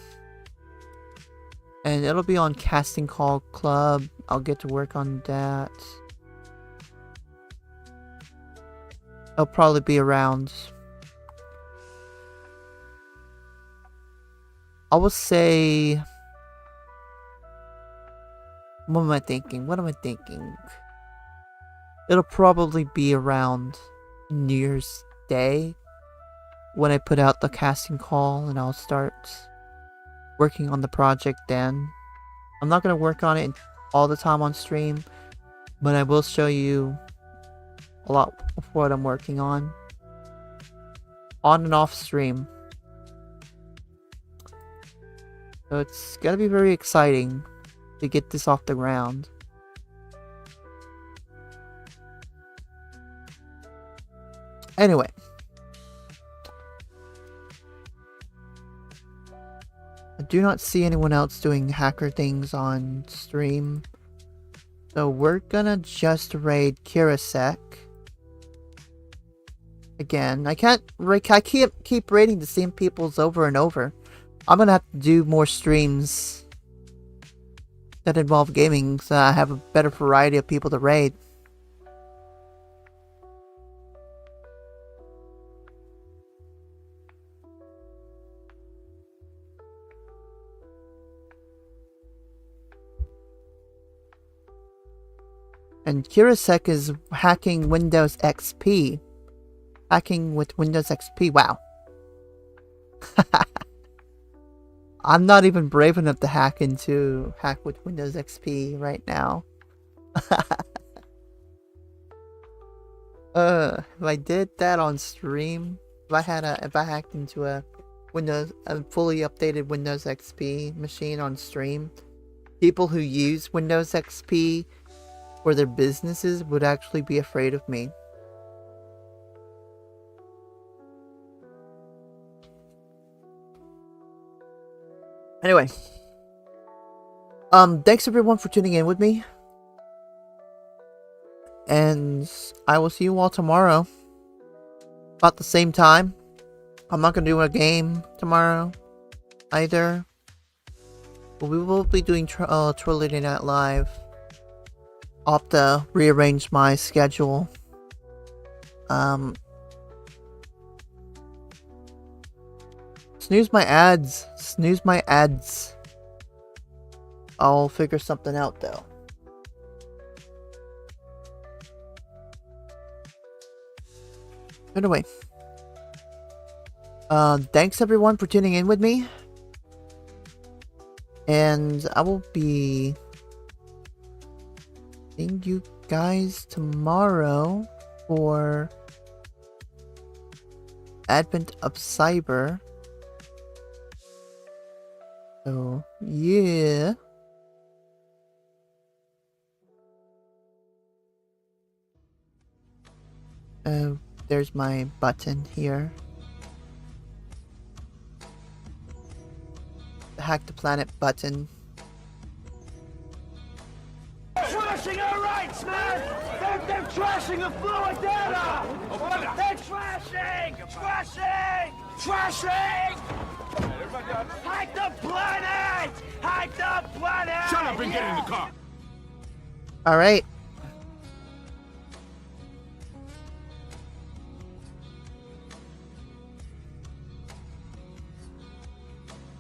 And it'll be on Casting Call Club. I'll get to work on that. It'll probably be around, I would say, what am I thinking? It'll probably be around New Year's Day when I put out the casting call, and I'll start working on the project then. I'm not going to work on it all the time on stream, but I will show you a lot of what I'm working on and off stream. So it's gonna be very exciting to get this off the ground. Anyway. I do not see anyone else doing hacker things on stream. So we're gonna just raid Kirasek. Again, I can't keep raiding the same peoples over and over. I'm gonna have to do more streams that involve gaming, so I have a better variety of people to raid. And Kirisek is hacking Windows XP. Hacking with Windows XP. Wow. I'm not even brave enough to hack with Windows XP right now. If I did that on stream, if I hacked into a fully updated Windows XP machine on stream, people who use Windows XP for their businesses would actually be afraid of me. Anyway, thanks everyone for tuning in with me, and I will see you all tomorrow about the same time. I'm not gonna do a game tomorrow either, but we will be doing Trilogy Night Live. I'll have to rearrange my schedule. Snooze my ads. Snooze my ads. I'll figure something out though. Anyway. Thanks everyone for tuning in with me. And I will be seeing you guys tomorrow for Advent of Cyber. So, yeah. There's my button here. The Hack the Planet button. Trashing our rights, man! They're trashing the fluid data! They're trashing! Trashing! Trashing! Hide the planet! Hide the planet! Shut up and get in the car! Alright.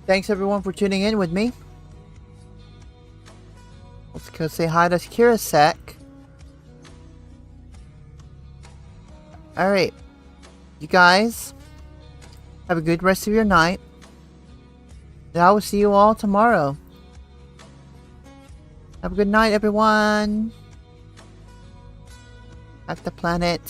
Thanks everyone for tuning in with me. Let's go say hi to Kirisek. Alright. You guys have a good rest of your night. And I will see you all tomorrow. Have a good night, everyone. Hack the planet.